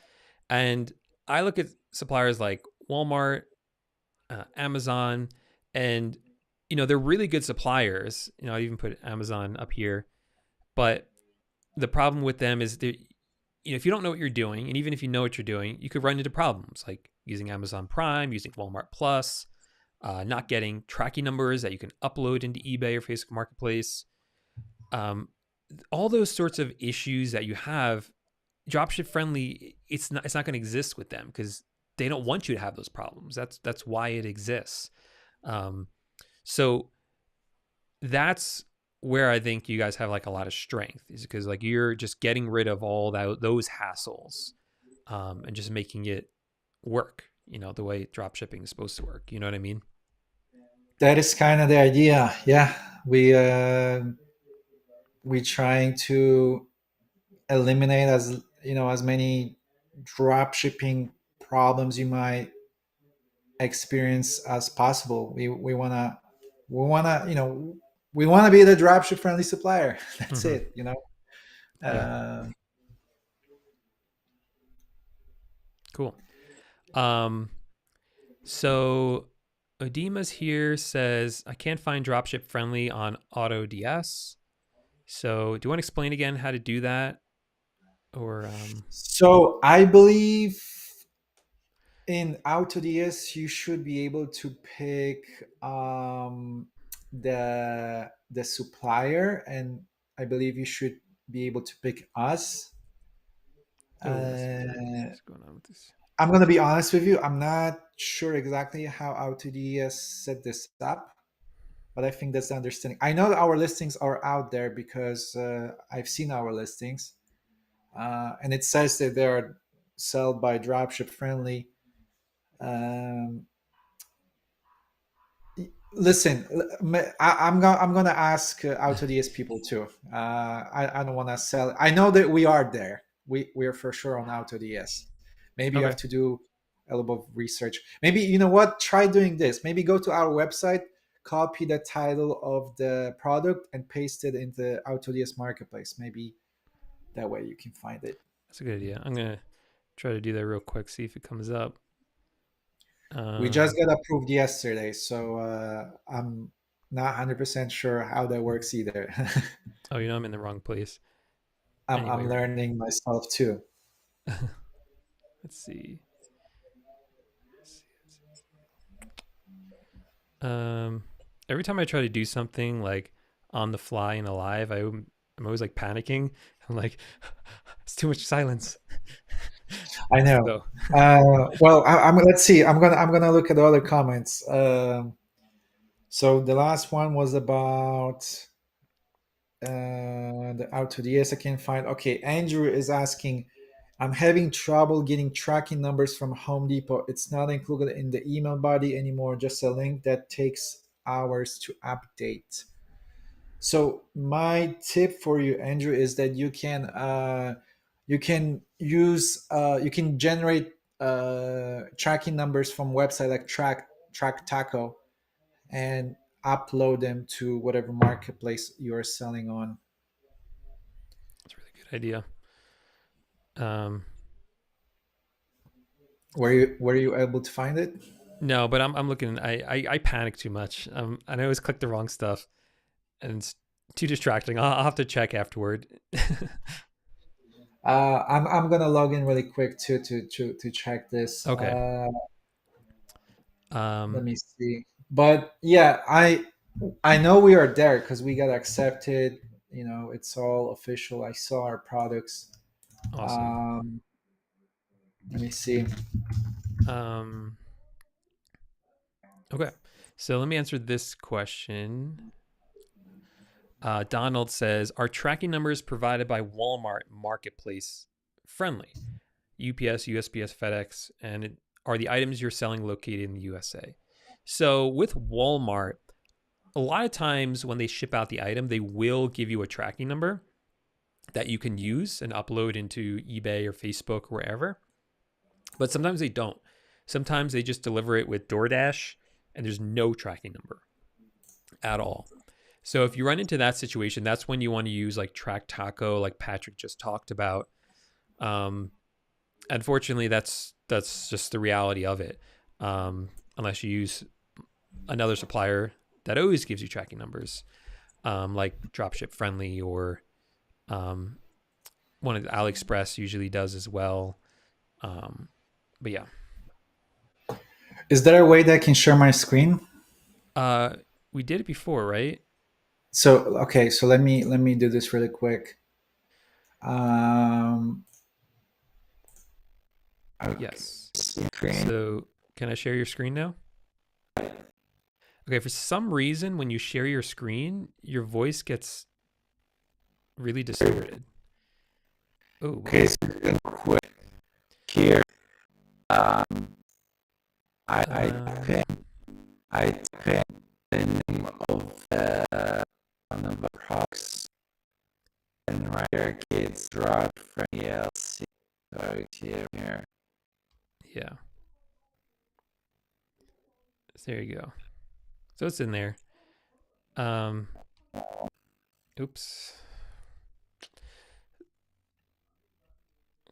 and I look at suppliers like Walmart, Amazon, and they're really good suppliers. I even put Amazon up here, but the problem with them is if you don't know what you're doing, and even if you know what you're doing, you could run into problems like using Amazon Prime, using Walmart Plus, not getting tracking numbers that you can upload into eBay or Facebook Marketplace. All those sorts of issues that you have, Dropship Friendly, it's not going to exist with them because they don't want you to have those problems. That's why it exists. So that's where I think you guys have like a lot of strength, is because like you're just getting rid of all those hassles, and just making it work, the way drop shipping is supposed to work. You know what I mean? That is kind of the idea. Yeah, we trying to eliminate as many drop shipping problems you might experience as possible. We wanna be the dropship friendly supplier. That's Hmm. it. Yeah. Uh, Cool. So Odima's here says, I can't find Dropship Friendly on AutoDS. So do you want to explain again how to do that? Or so I believe in AutoDS you should be able to pick the supplier, and I believe you should be able to pick us. what's Uh, going on with this? I'm gonna be honest with you. I'm not sure exactly how AutoDS set this up, but I think that's the understanding. I know that our listings are out there because I've seen our listings, and it says that they are sold by Dropship Friendly. Um, Listen, I'm gonna ask AutoDS people too. I don't want to sell. I know that we are there. We are for sure on AutoDS. Maybe you have Okay. to do a little bit of research. Maybe you know what? Try doing this. Maybe go to our website, copy the title of the product, and paste it in the AutoDS marketplace. Maybe that way you can find it. That's a good idea. I'm going to try to do that real quick, see if it comes up. We just Um, got approved yesterday, so I'm not 100% sure how that works either. oh, I'm in the wrong place. I'm Anyway, learning myself too. let's see. Um, every time I try to do something like on the fly and alive, I'm always like panicking. I'm like, it's too much silence. I know. So, Well, let's see. I'm gonna look at the other comments. So the last one was about the AutoDS. I can't find. Okay, Andrew is asking. I'm having trouble getting tracking numbers from Home Depot. It's not included in the email body anymore. Just a link that takes hours to update. So my tip for you, Andrew, is that you can generate tracking numbers from website like Track Taco and upload them to whatever marketplace you are selling on. it's a really good idea. Um, Were you able to find it? no, but I'm looking. I panic too much. And I always click the wrong stuff, and it's too distracting. I'll have to check afterward. I'm gonna log in really quick to check this. Okay. Let Um, me see. But yeah, I know we are there because we got accepted. It's all official. I saw our products. awesome. Um, Let me see. Um, okay. So let me answer this question. Donald says, are tracking numbers provided by Walmart Marketplace friendly? UPS, USPS, FedEx, and are the items you're selling located in the USA? So with Walmart, a lot of times when they ship out the item, they will give you a tracking number that you can use and upload into eBay or Facebook or wherever. But sometimes they don't. Sometimes they just deliver it with DoorDash and there's no tracking number at all. So if you run into that situation, that's when you want to use like Track Taco, like Patryk just talked about. Um, Unfortunately, that's just the reality of it. Unless you use another supplier that always gives you tracking numbers, like Dropship Friendly or one of the AliExpress usually does as well. But yeah, Is there a way that I can share my screen? uh, we did it before, right? So okay, so let me do this really quick. Um, okay. Yes. So can I share your screen now? Okay, for some reason, when you share your screen, your voice gets really distorted. Oh, Okay, weird. so real quick here. Um, I Um, type in the name of one of the products, and right there, kids drop from ELC. So here. yeah. There you go. So it's in there. Oops.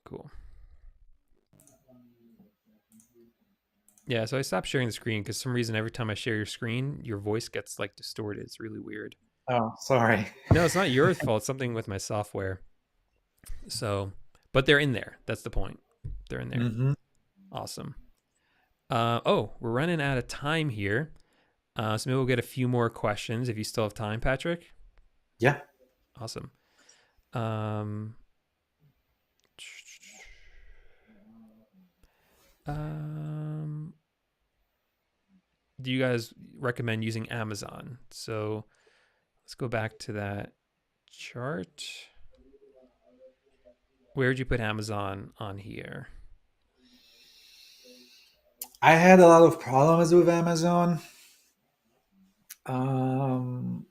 Cool. Yeah, so I stopped sharing the screen because some reason every time I share your screen, your voice gets like distorted. It's really weird. Oh, sorry. No, it's not your fault. It's something with my software. So, but they're in there. That's the point. They're in there. Mm-hmm. Awesome. We're running out of time here. So maybe we'll get a few more questions if you still have time, Patryk. Yeah. Awesome. Um, do you guys recommend using Amazon? So let's go back to that chart. Where would you put Amazon on here? I had a lot of problems with Amazon. Um,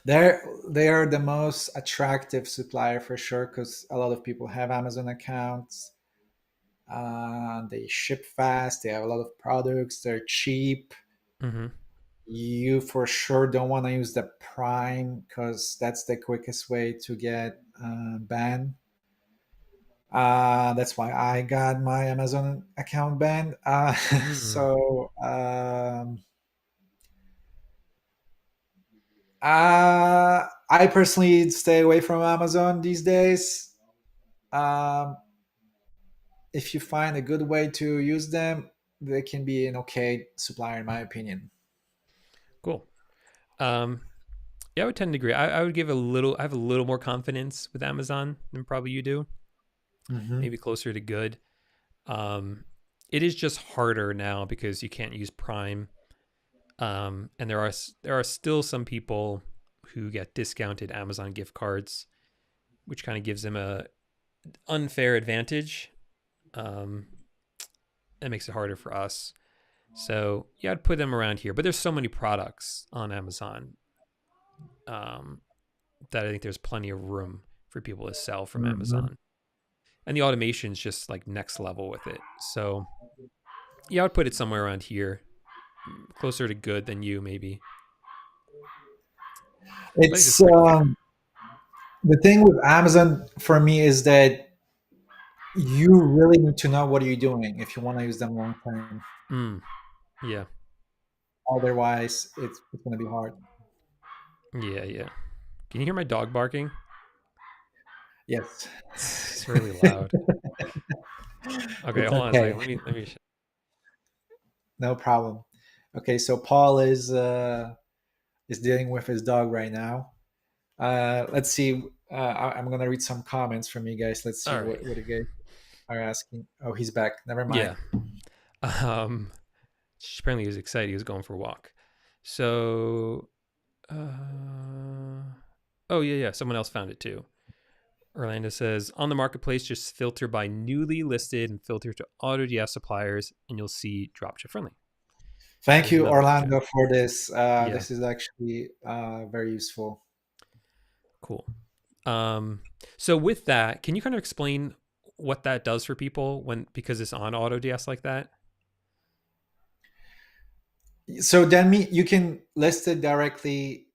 they are the most attractive supplier for sure because a lot of people have Amazon accounts. They ship fast. They have a lot of products. They're cheap. Mm-hmm. You for sure don't want to use the Prime because that's the quickest way to get banned. That's why I got my Amazon account banned. Mm. So I personally stay away from Amazon these days. Um, if you find a good way to use them, they can be an okay supplier, in my opinion. Cool. Um, yeah, I would tend to agree. I would give I have a little more confidence with Amazon than probably you do. Mm-hmm. Maybe closer to good. Um, it is just harder now because you can't use Prime. And there are still some people who get discounted Amazon gift cards, which kind of gives them a unfair advantage. Um, that makes it harder for us. So yeah, I'd put them around here. But there's so many products on Amazon um, that I think there's plenty of room for people to sell from Mm-hmm. Amazon. And the automation is just like next level with it. So yeah, I would put it somewhere around here, closer to good than you maybe. But I think it's It's pretty fair. the thing with Amazon for me is that you really need to know what you're doing if you want to use them long term. Mm, yeah, Otherwise, it's going to be hard. yeah. Can you hear my dog barking? Yes. It's really loud. Okay, It's hold on a second. okay. Let me. No problem. Okay, so Paul is dealing with his dog right now. Let's see. I'm gonna read some comments from you guys. Let's see All right. what you guys are asking. Oh, he's back. Never mind. Yeah. Um. Apparently he was excited. He was going for a walk. So. Oh yeah. Someone else found it too. Orlando says on the marketplace, just filter by newly listed and filter to AutoDS suppliers, and you'll see Dropship Friendly. Thank There's you, another option. Orlando, for this. Yeah. This is actually very useful. Cool. So with that, can you kind of explain what that does for people because it's on AutoDS like that? So then you can list it directly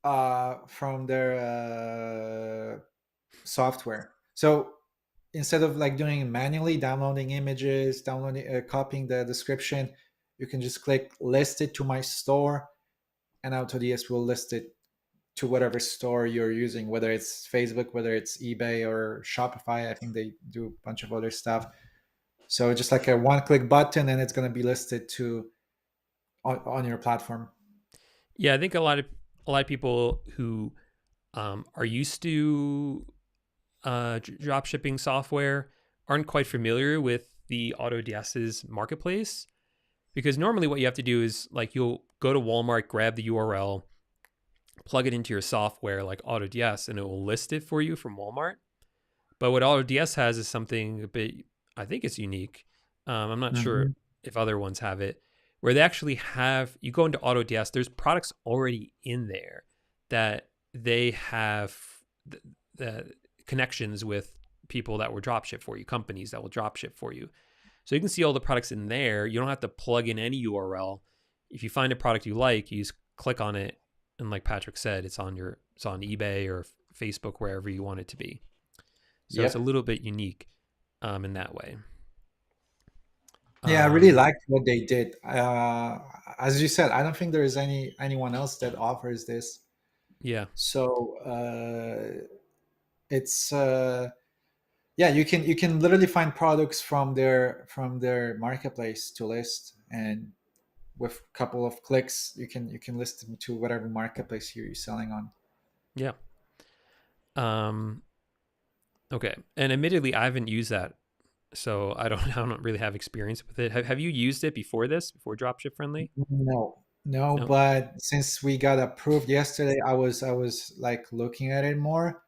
from their software. So instead of like doing it manually, downloading images, copying the description, you can just click list it to my store, and AutoDS will list it to whatever store you're using, whether it's Facebook, whether it's eBay or Shopify. I think they do a bunch of other stuff. So just like a one-click button, and it's going to be listed to on your platform. Yeah, I think a lot of people who are used to drop shipping software aren't quite familiar with the AutoDS's marketplace, because normally what you have to do is like you'll go to Walmart, grab the URL, plug it into your software like AutoDS, and it will list it for you from Walmart. But what AutoDS has is something a bit I think it's unique. I'm not sure Mhm. if other ones have it, where they actually have, you go into AutoDS, there's products already in there that they have the connections with people that will dropship for you, companies that will dropship for you. So you can see all the products in there. You don't have to plug in any URL. If you find a product you like, you just click on it, and like Patryk said, it's on eBay or Facebook, wherever you want it to be. So it's a Yep. little bit unique in that way. Yeah, I really Um, liked what they did. As you said, I don't think there is anyone else that offers this. yeah, So it's yeah, you can literally find products from their marketplace to list, and with a couple of clicks, you can list them to whatever marketplace you're selling on. yeah. Um, okay. And admittedly, I haven't used that, so I don't really have experience with it. Have you used it before this? Before Dropship Friendly? No, no, No. but since we got approved yesterday, I was like looking at it more.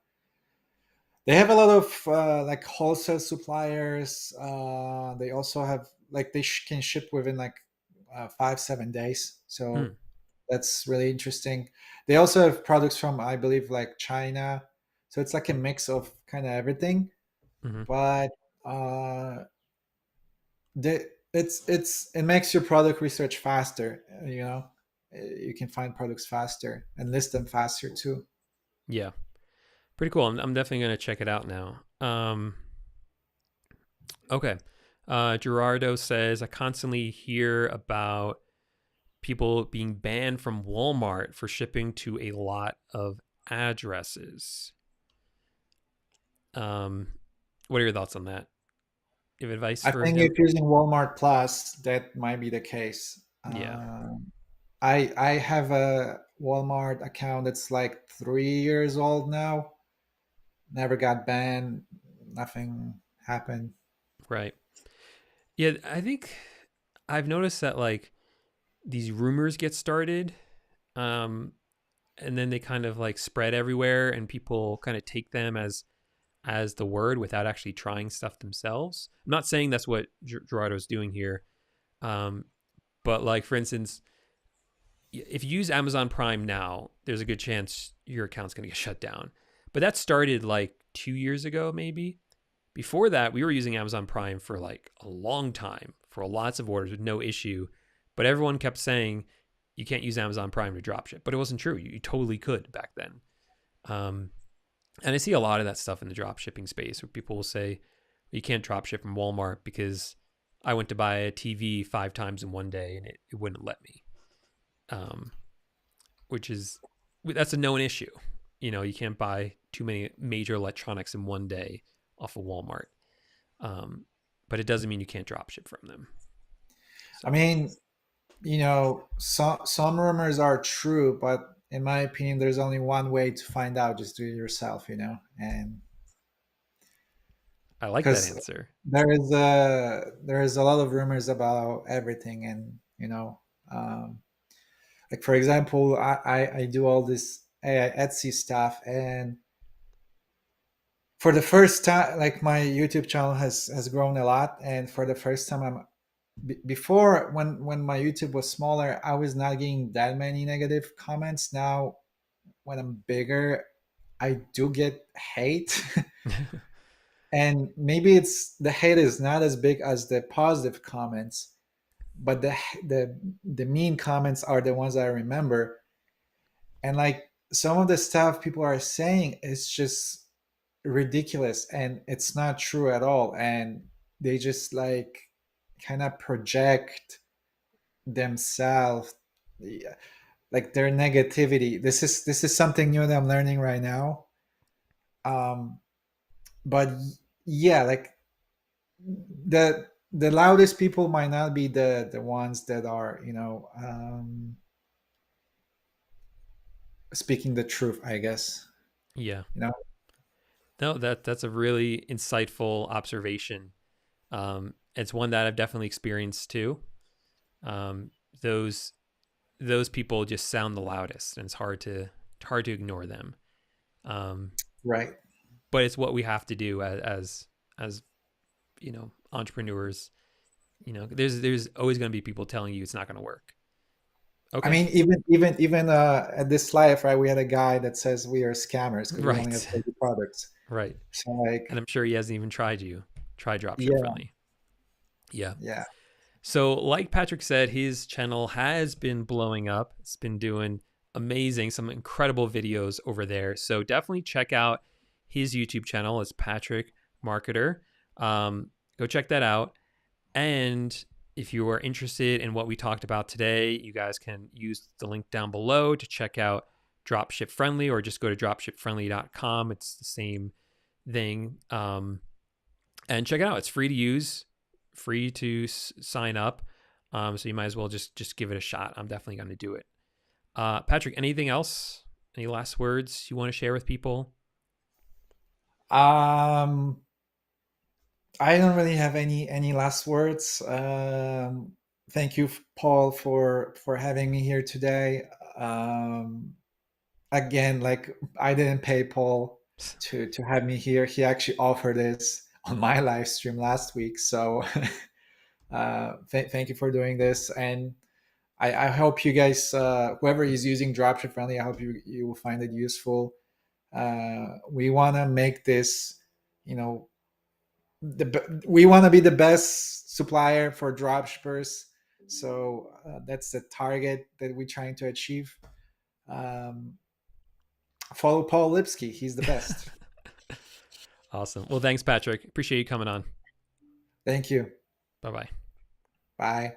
They have a lot of like wholesale suppliers. They also have like can ship within like 5-7 days. Hmm. So that's really interesting. They also have products from, I believe, like China. So it's like a mix of kind of everything. Mm-hmm. But it makes your product research faster. You can find products faster and list them faster too. Yeah. Pretty cool. I'm definitely gonna check it out now. Okay. Gerardo says, I constantly hear about people being banned from Walmart for shipping to a lot of addresses. Um, what are your thoughts on that? You have advice I for think him? if using Walmart Plus, that might be the case. Yeah. I have a Walmart account that's like 3 years old now. Never got banned. Nothing happened. Right. Yeah, I think I've noticed that like these rumors get started, um, and then they kind of like spread everywhere, and people kind of take them as the word without actually trying stuff themselves. I'm not saying that's what Gerardo's doing here, um, but like for instance, if you use Amazon Prime now, there's a good chance your account's going to get shut down. But that started like 2 years ago, maybe. Before that, we were using Amazon Prime for like a long time for lots of orders with no issue. But everyone kept saying you can't use Amazon Prime to dropship. But it wasn't true. You totally could back then. Um, and I see a lot of that stuff in the drop shipping space where people will say you can't drop ship from Walmart because I went to buy a TV 5 times in one day and it wouldn't let me. Um, which is that's a known issue. You can't buy too many major electronics in one day off of Walmart. Um, but it doesn't mean you can't drop ship from them. I So mean, some rumors are true, but in my opinion, there's only one way to find out. Just do it yourself, and I like that because answer. there is a lot of rumors about everything, and um, like for example, I do all this AI Etsy stuff, and for the first time, like my YouTube channel has grown a lot, and for the first time, before when my YouTube was smaller, I was not getting that many negative comments. Now, when I'm bigger, I do get hate. And maybe it's the hate is not as big as the positive comments, but the mean comments are the ones I remember. And like some of the stuff people are saying is just ridiculous, and it's not true at all, and they just like kind of project themselves, yeah, like their negativity. This is something new that I'm learning right now. um but yeah, like the loudest people might not be the ones that are speaking the truth, I guess. Yeah. you know No, that's a really insightful observation. It's one that I've definitely experienced too. Um, those those people just sound the loudest, and it's hard to ignore them. Um, right. but it's what we have to do as entrepreneurs. There's always going to be people telling you it's not going to work. Okay. I mean, even at this live, right? We had a guy that says we are scammers because we only have Right. 30 products. Right. So like, And I'm sure he hasn't even tried Dropship yeah, Friendly. Yeah. yeah. So like Patryk said, his channel has been blowing up. It's been doing amazing, some incredible videos over there. So definitely check out his YouTube channel. It's Patryk Marketer. Go check that out. And if you are interested in what we talked about today, you guys can use the link down below to check out Dropship Friendly, or just go to dropshipfriendly.com. It's the same thing. And check it out. It's free to use, free to sign up. So you might as well just give it a shot. I'm definitely going to do it. Patryk, anything else? Any last words you want to share with people? I don't really have any last words. Thank you, Paul, for having me here today. Again, like, I didn't pay Paul to have me here. He actually offered this on my live stream last week. So thank you for doing this. And I hope you guys, whoever is using Dropship Friendly, I hope you will find it useful. We want to make this, we want to be the best supplier for dropshippers. So that's the target that we're trying to achieve. Follow Paul Lipsky. He's the best. Awesome. Well, thanks, Patryk. Appreciate you coming on. Thank you. Bye-bye. Bye.